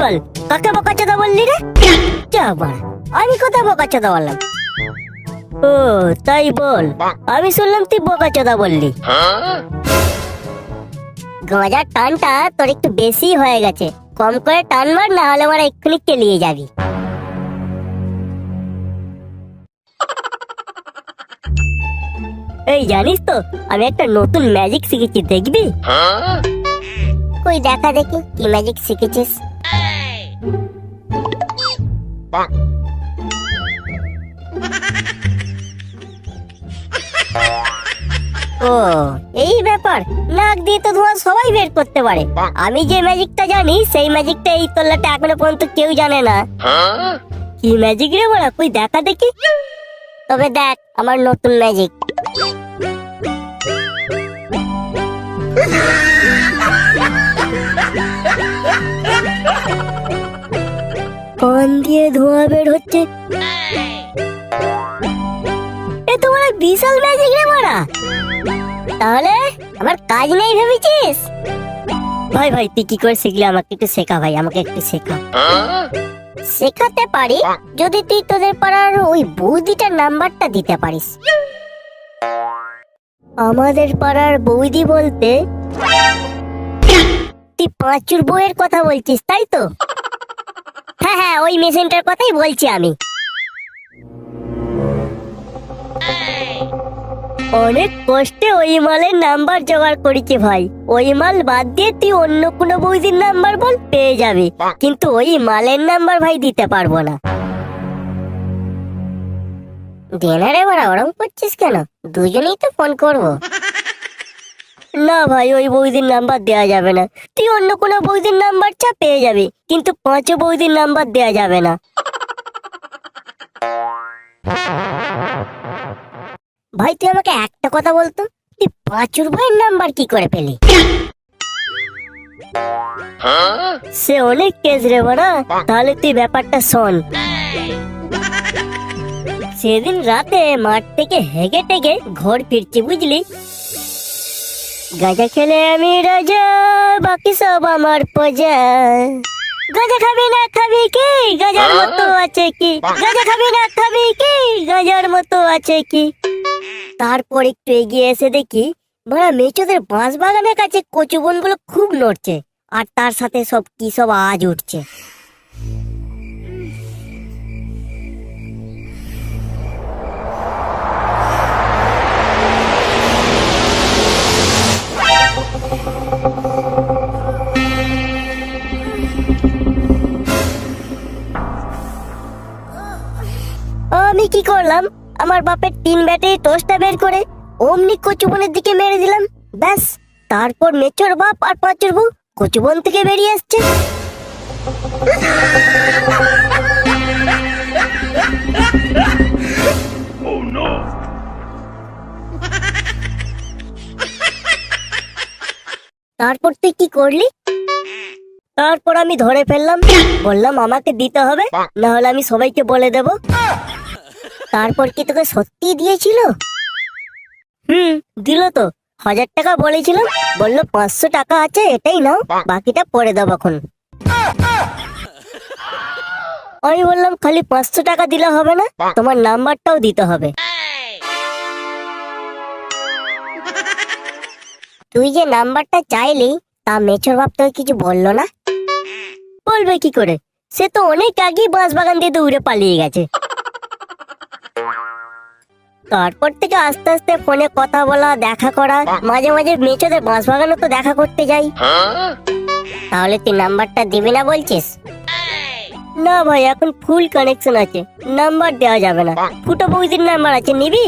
বল, কাকে বোকাচোদা বললি রে? যাবার, আমি কোথায় বোকাচোদা বললাম? ও তাই বল, আমি শুনলাম তুই বোকাচোদা বললি। গাঁজার টানটা তোর একটু বেশি হয়ে গেছে, কম করে টান মার, না হলে আমার এক্ষুনি কেলিয়ে যাবি। এই জানিস তো আমি একটা নতুন ম্যাজিক শিখেছি, দেখবি? কই দেখা দেখি, কি ম্যাজিক শিখেছিস? ও এই ব্যাপার, নাক দিয়ে তো ধোঁয়া সবাই বের করতে পারে। আমি যে ম্যাজিকটা জানি সেই ম্যাজিকটা এই তল্লাটা এখনো পর্যন্ত কেউ জানে না। কি ম্যাজিক রে বড়া, কই দেখা দেখি। তবে দেখ আমার নতুন ম্যাজিক। কান দিয়ে ধোঁয়া বের হচ্ছে, এ তো বড় বিশাল ম্যাজিক রে বড়া। তাহলে আমার কাজ নেই ভেবেছিস? ভাই ভাই তুই কি করে শিখলি, আমাকে একটু শেখা ভাই, আমাকে একটু শেখা। শেখাতে পারি যদি তুই তোদের পাড়ার ওই বৌদিটার নাম্বারটা দিতে পারিস। আমাদের পাড়ার বৌদি বলতে তুই পাঁচুর বউয়ের কথা বলছিস তাই তো? হ্যাঁ হ্যাঁ, ওই মেশিনটার কথাই বলছি আমি। অনেক কষ্টে ওই মালের নাম্বার জোগাড় করেছি ভাই। ওই মাল বাদ দিয়ে তুই অন্য কোনো বৌদির নাম্বার বল, পেয়ে যাবি, কিন্তু ওই মালের নাম্বার ভাই দিতে পারবো না। দেনারে বড়া ওরম করছিস কেন? দুজনেই তো ফোন করব। না ভাই, ওই বৌদির নাম্বার দেয়া যাবে না। তুই অন্য কোনো বৌদির নাম্বার চা, পেয়ে যাবি, কিন্তু পাঁচও বৌদির নাম্বার দেয়া যাবে না। ভাই তুই আমাকে একটা কথা বলতো, তুই পাঁচুর ভাইয়ের নাম্বার কি করে পেলি? সে অনেক কেস রে বড়া, তাহলে তুই ব্যাপারটা শোন। সেদিন রাতে মাঠ থেকে হেগে টেগে ঘর ফিরছি বুঝলি। গাঁজা খেলে আমি রাজা, বাকি সব আমার প্রজা। গাঁজা খাবি না খাবি কি, গাঁজার মতো আছে কি? গাঁজা খাবি না খাবি কি, গাঁজার মতো আছে কি? তারপর একটু এগিয়ে এসে দেখি বড় মেচোদের বাঁশ বাগানের কাছে কচু বনগুলো খুব নড়ছে, আর তার সাথে সব কি সব আওয়াজ উঠছে। আমি কি করলাম, আমার বাপের 3 ব্যাটারি টোস্টটা বের করে অমনি কচুবনের দিকে মেরে দিলাম। ব্যাস, তারপর মেচোর বাপ আর পাঁচুর বউ কচুবন থেকে বেরিয়ে আসছে। তারপর তুই কি করলি? তারপর আমি ধরে ফেললাম, বললাম আমাকে দিতে হবে, না হলে আমি সবাইকে বলে দেব। তারপর কি তোকে সত্যি দিয়েছিল? দিল তো। 1000 টাকা বলেছিলাম, বললো 500 টাকা আছে, এটাই নাও, বাকিটা পরে দেবো এখন। আমি বললাম খালি 500 টাকা দিলে হবে না, তোমার নাম্বারটাও দিতে হবে। তুই যে নাম্বারটা চাইলি তা মেচোর বাপ তোকে কিছু বললো না? বলবে কি করে, সে তো অনেক আগেই বাঁশ বাগান দিয়ে দৌড়ে পালিয়ে গেছে। তারপর থেকে আস্তে আস্তে ফোনে কথা বলা, দেখা করা, মাঝে মাঝে মেচোদের বাঁশ বাগানও তো দেখা করতে যাই। তাহলে তুই নাম্বারটা দিবি না বলছিস? না ভাই, এখন ফুল কানেকশন আছে, নাম্বার দেওয়া যাবে না। ফুটো বৌদির নাম্বার আছে, নিবি?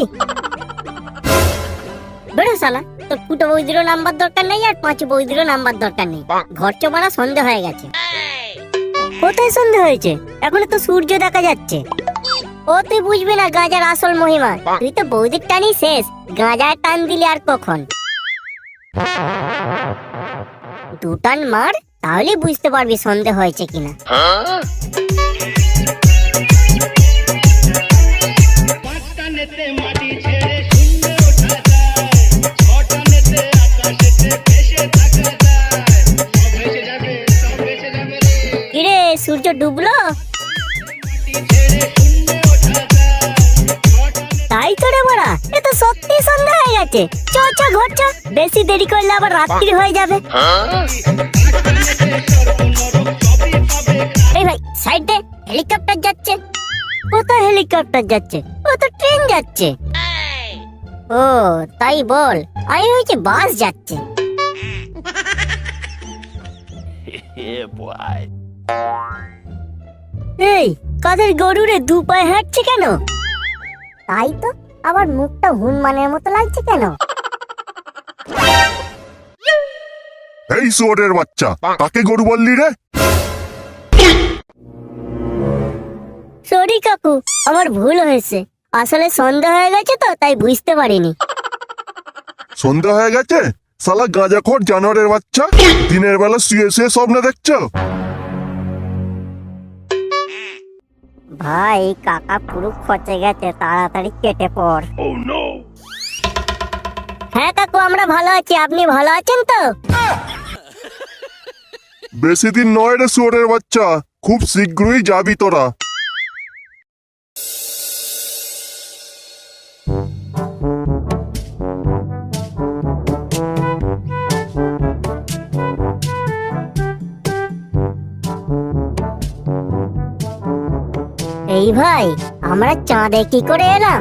বেরো শালা, তোর ফুটো বৌদিরও নাম্বার দরকার নেই, আর পাঁচু বৌদিরও নাম্বার দরকার নেই। ঘর চোমারা সন্দেহ হয়ে গেছে। কোথায় সন্দেহ হয়েছে? এখনো তো সূর্য দেখা যাচ্ছে। ও তুই বুঝবি না গাঁজার আসল মহিমা, তুই তো বৌদির টানি শেষ, গাঁজায় টান দিলি আর কখন। 2 টান মার, তাহলে বুঝতে পারবি সন্দেহ হয়েছে কিনা। কিরে সূর্য ডুবলো? তাই তো রে বড়া, এ তো সত্যি সন্ধ্যা হয়ে গেছে। চ চ ঘর চ, বেশি দেরি করলে আবার রাত্রি হয়ে যাবে। এই ভাই সাইড দে, হেলিকপ্টার যাচ্ছে। কোথায় হেলিকপ্টার যাচ্ছে? ও তো ট্রেন যাচ্ছে। ও তাই বল, আমি হয়েছে বাস যাচ্ছে। এই কাদের গরুরে দু পায়ে হাঁটছে কেন? তাই তো, আবার মুখটা হনুমানের মতো লাগছে কেন? এই শুয়োরের বাচ্চা, কাকে গরু বললি রে? সরি কাকু, আমার ভুল হয়েছে। আসলে সন্ধ্যা হয়ে গেছে তো, তাই বুঝতে পারিনি। সন্ধ্যা হয়ে গেছে? শালা গাঁজাখোর জানোয়ারের বাচ্চা, দিনের বেলা শুয়ে শুয়ে স্বপ্ন দেখছো? ভাই কাকা পুরো খচে গেছে, তাড়াতাড়ি কেটে পড়। হ্যাঁ কাকু, আমরা ভালো আছি। আপনি ভালো আছেন তো? বেশি দিন নয় রে শুয়োরের বাচ্চা, খুব শীঘ্রই যাবি তোরা। এই ভাই, আমরা চাঁদে কি করে এলাম?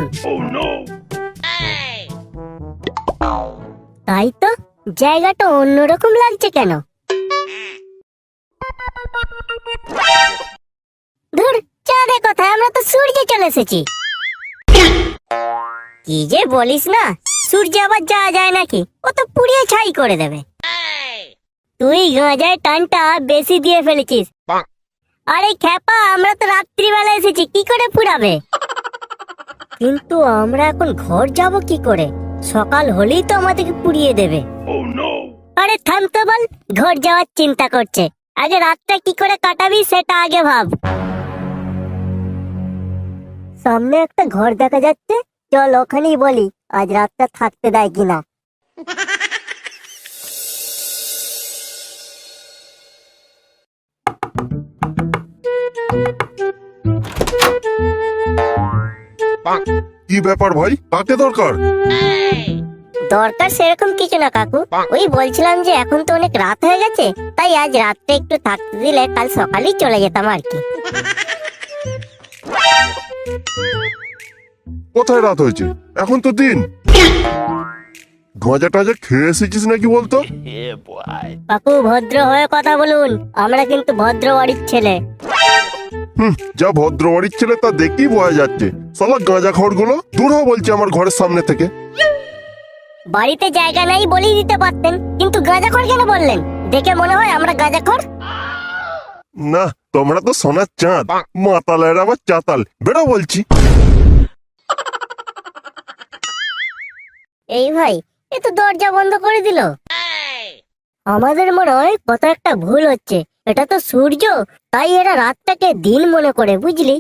তাই তো, জায়গাটা অন্যরকম লাগছে কেন? ধুর, চাঁদে কোথায়, আমরা তো সূর্যে চলে এসেছি। কি যে বলিস না, সূর্যে আবার যাওয়া যায় নাকি? ও তো পুড়িয়ে ছাই করে দেবে। তুই গাঁজায় টানটা বেশি দিয়ে ফেলেছিস। আরে খ্যাপা, আমরা তো রাত্রিবেলা এসেছি, কি করে পুড়াবে? কিন্তু আমরা এখন ঘর যাব কি করে? সকাল হলেই তো আমাদেরকে পুড়িয়ে দেবে। আরে থাম তো বল, ঘর যাওয়ার চিন্তা করছে। আগে রাতটা কি করে কাটাবি সেটা আগে ভাব। সামনে একটা ঘর দেখা যাচ্ছে, চল ওখানেই বলি আজ রাতটা থাকতে দেয় কিনা। কি ব্যাপার ভাই, কাকে দরকার? দরকার সেরকম কিছু না কাকু, ওই বলছিলাম যে এখন তো অনেক রাত হয়ে গেছে, তাই আজ রাতটা একটু থাকতে দিলে কাল সকালেই চলে যেতাম আর কি। কোথায় রাত হয়েছে? এখন তো দিন। গাঁজা টাজা খেয়ে এসেছিস নাকি বলতো? কাকু ভদ্র হয়ে কথা বলুন, আমরা কিন্তু ভদ্র বাড়ির ছেলে। যা ভদ্র বাড়ির ছেলে তা দেখেই বোঝা যাচ্ছে। শালা গাঁজা খড়গুলো দূর হ বলছে আমার ঘরের সামনে থেকে। বাড়িতে জায়গা নাই বলেই দিতে পারতেন, কিন্তু গাঁজাখড় কেন বললেন? দেখে মনে হয় আমরা গাঁজাখড়। না, তোমরা তো সোনার চাঁদ, মাতালের আবার চাতাল। বেড়া বলছি। এই ভাই, এ তো দরজা বন্ধ করে দিল। আমাদের মনে হয় কত একটা ভুল হচ্ছে। এটা তো সূর্য, তাই এরা রাতটাকে দিন মনে করে, বুঝলি?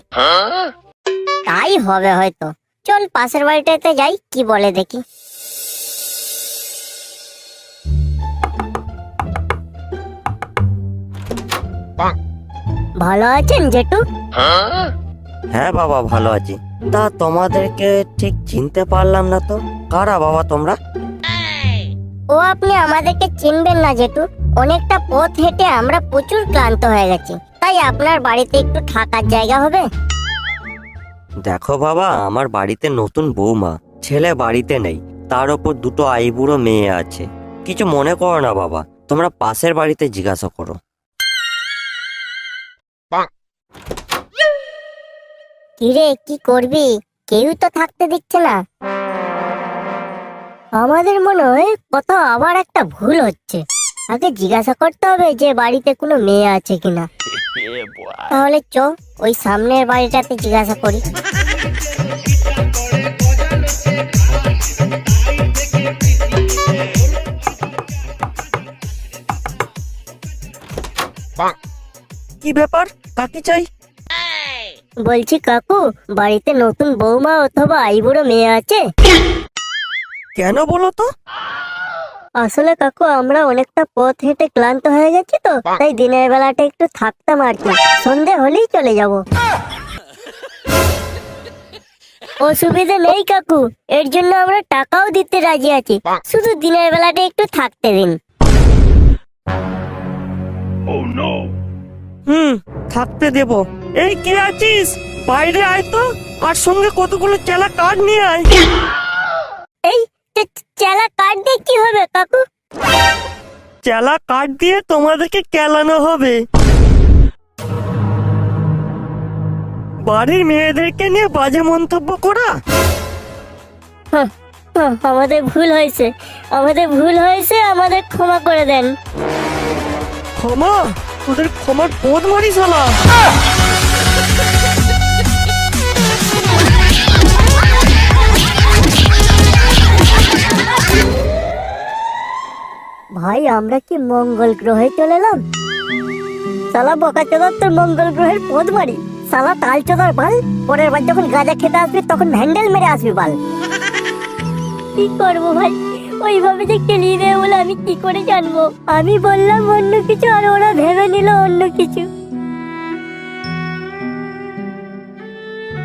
তাই হবে হয়তো। চল পাশের বাড়িটাতে যাই, কি বলে দেখি। ভালো আছেন জেঠু? হ্যাঁ বাবা, ভালো আছি। তা তোমাদেরকে ঠিক চিনতে পারলাম না তো, কারা বাবা তোমরা? ও আপনি আমাদেরকে চিনবেন না জেঠু, অনেকটা পথ হেঁটে আমরা প্রচুর ক্লান্ত হয়ে গেছি, তাই আপনার বাড়িতে একটু থাকার জায়গা হবে? দেখো বাবা, আমার বাড়িতে নতুন বৌমা, ছেলে বাড়িতে নেই, তার ওপর দুটো আইবুড়ো মেয়ে আছে। কিছু মনে করো না বাবা, তোমরা পাশের বাড়িতে জিজ্ঞাসা করো। কিরে কি করবি? কেউ তো থাকতে দিচ্ছে না। আমাদের মনে হয় কোথাও আবার একটা ভুল হচ্ছে। আগে জিজ্ঞাসা করতে হবে যে বাড়িতে কোনো মেয়ে আছে কিনা। তাহলে চ ওই সামনের বাড়িটাতে জিজ্ঞাসা করি। কি ব্যাপার, কাকে চাই? বলছি কাকু, বাড়িতে নতুন বৌমা অথবা আইবুড়ো মেয়ে আছে? কেন বলো তো? আসলে কাকু আমরা অনেকটা পথ হেঁটে ক্লান্ত হয়ে গেছি তো, তাই দিনের বেলাটা একটু থাকতাম আর কি, সন্ধে হলেই চলে যাব। অসুবিধা নেই কাকু, এর জন্য আমরা টাকাও দিতে রাজি আছি, শুধু দিনের বেলাটা একটু থাকতে দিন। থাকতে দেব। এই কে আছিস, বাইরে আয় তো, আর সঙ্গে কতগুলো চেলা কাঠ নিয়ে আয়। এই চেলা কাঠ দিয়ে কি হবে কাকু? চেলা কাঠ দিয়ে তোমাদেরকে কেলানো হবে। বাড়ির মেয়েদেরকে নিয়ে বাজে মন্তব্য করা। আমাদের ভুল হয়েছে, আমাদের ক্ষমা করে দেন। ক্ষমা? তোদের ক্ষমার পথ মারি শালা। ভাই আমরা কি মঙ্গল গ্রহে চলে এলাম? সালা বোকা চোদার তোর মঙ্গল গ্রহের পথ মারি, সালা তাল চোদার বাল, পরের বার যখন গাঁজা খেতে আসবি তখন হ্যান্ডেল মেরে আসবি বাল। কি করবো ভাই, ওইভাবে যে কেলিয়ে দেবে বলে আমি কি করে জানবো? আমি বললাম অন্য কিছু আর ওরা ভেবে নিল অন্য কিছু।